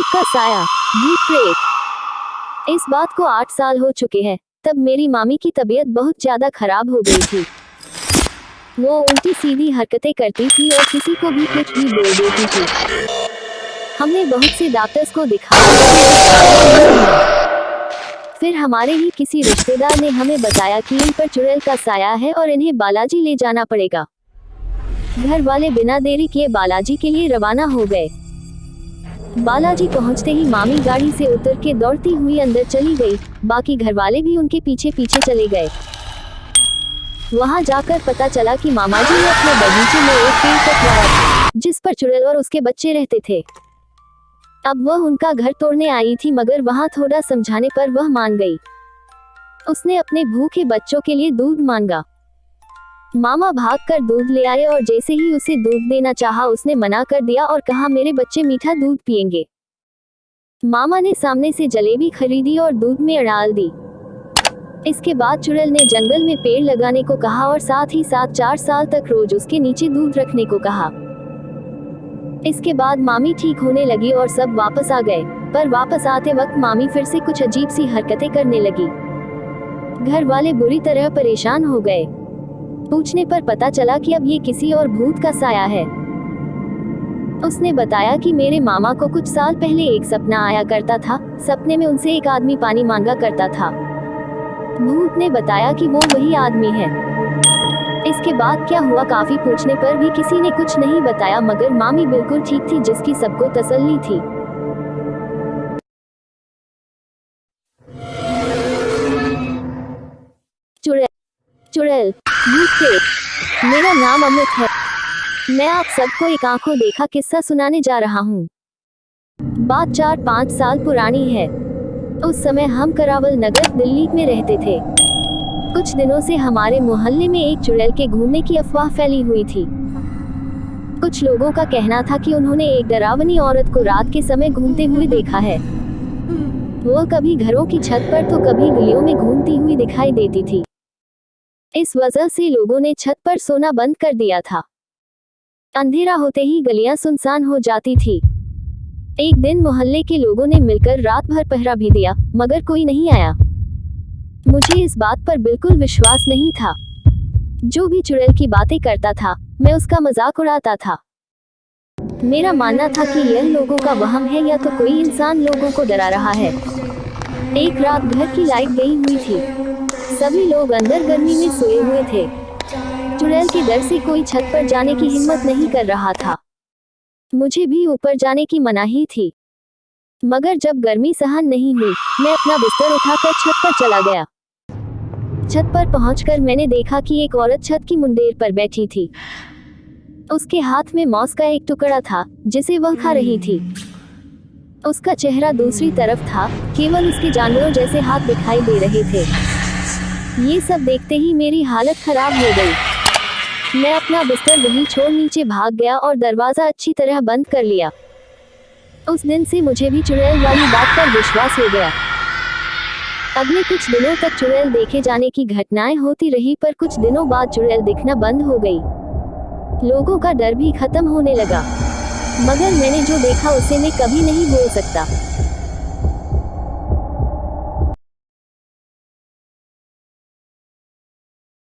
का साया, भूत प्रेत। इस बात को 8 साल हो चुके हैं। तब मेरी मामी की तबीयत बहुत ज्यादा खराब हो गई थी। वो उल्टी सीधी हरकतें करती थी और किसी को भी कुछ भी बोल देती थी। हमने बहुत से डॉक्टर्स को दिखाया लेकिन कुछ फायदा नहीं हुआ। फिर हमारे ही किसी रिश्तेदार ने हमें बताया कि इन पर चुड़ैल का साया है और इन्हें बालाजी ले जाना पड़ेगा। घर वाले बिना देरी किए बालाजी के लिए रवाना हो गए। बालाजी पहुंचते ही मामी गाड़ी से उतर के दौड़ती हुई अंदर चली गई। बाकी घर वाले भी उनके पीछे पीछे चले गए। वहां जाकर पता चला कि मामाजी ने अपने बगीचे में एक पेड़ कटवाया था जिस पर चुड़ैल और उसके बच्चे रहते थे। अब वह उनका घर तोड़ने आई थी मगर वहां थोड़ा समझाने पर वह मान गई। उसने अपने भूखे बच्चों के लिए दूध मांगा। मामा भागकर दूध ले आए और जैसे ही उसे दूध देना चाहा उसने मना कर दिया और कहा मेरे बच्चे मीठा दूध पिएंगे। मामा ने सामने से जलेबी खरीदी और दूध में डाल दी। इसके बाद चुड़ैल ने जंगल में पेड़ लगाने को कहा और साथ ही साथ 4 साल तक रोज उसके नीचे दूध रखने को कहा। इसके बाद मामी ठीक होने लगी और सब वापस आ गए। पर वापस आते वक्त मामी फिर से कुछ अजीब सी हरकतें करने लगी। घर वाले बुरी तरह परेशान हो गए। पूछने पर पता चला कि अब ये किसी और भूत का साया है। उसने बताया कि मेरे मामा को कुछ साल पहले एक सपना आया करता था। सपने में उनसे एक आदमी पानी मांगा करता था। भूत ने बताया कि वो वही आदमी है। इसके बाद क्या हुआ काफी पूछने पर भी किसी ने कुछ नहीं बताया मगर मामी बिल्कुल ठीक थी जिसकी सबको तसल्ली थी। चुड़ैल, भूत प्रेत। मेरा नाम अमित है। मैं आप सबको एक आंखों देखा किस्सा सुनाने जा रहा हूँ। बात 4-5 साल पुरानी है। उस समय हम करावल नगर दिल्ली में रहते थे। कुछ दिनों से हमारे मोहल्ले में एक चुड़ैल के घूमने की अफवाह फैली हुई थी। कुछ लोगों का कहना था कि उन्होंने एक डरावनी औरत को रात के समय घूमते हुए देखा है। वो कभी घरों की छत पर तो कभी गलियों में घूमती हुई दिखाई देती थी। इस वजह से लोगों ने छत पर सोना बंद कर दिया था। अंधेरा होते ही गलियां सुनसान हो जाती थी। एक दिन मोहल्ले के लोगों ने मिलकर रात भर पहरा भी दिया मगर कोई नहीं आया। मुझे इस बात पर बिल्कुल विश्वास नहीं था। जो भी चुड़ैल की बातें करता था मैं उसका मजाक उड़ाता था। मेरा मानना था कि यह लोगों का वहम है या तो कोई इंसान लोगों को डरा रहा है। एक रात घर की लाइट गई हुई थी। सभी लोग अंदर गर्मी में सोए हुए थे। चुड़ैल के डर से कोई छत पर जाने की हिम्मत नहीं कर रहा था। मुझे भी ऊपर जाने की मनाही थी। मगर जब गर्मी सहन नहीं हुई मैं अपना बिस्तर उठाकर छत पर चला गया। छत पर पहुंचकर मैंने देखा कि एक औरत छत की मुंडेर पर बैठी थी। उसके हाथ में मांस का एक टुकड़ा था जिसे वह खा रही थी। उसका चेहरा दूसरी तरफ था, केवल उसके जानवरों जैसे हाथ दिखाई दे रहे थे। ये सब देखते ही मेरी हालत खराब हो गई। मैं अपना बिस्तर वहीं छोड़ नीचे भाग गया और दरवाजा अच्छी तरह बंद कर लिया। उस दिन से मुझे भी चुड़ैल वाली बात पर विश्वास हो गया। अगले कुछ दिनों तक चुड़ैल देखे जाने की घटनाएं होती रही पर कुछ दिनों बाद चुड़ैल दिखना बंद हो गई। लोगों का डर भी खत्म होने लगा। मगर मैंने जो देखा उसे मैं कभी नहीं भूल सकता।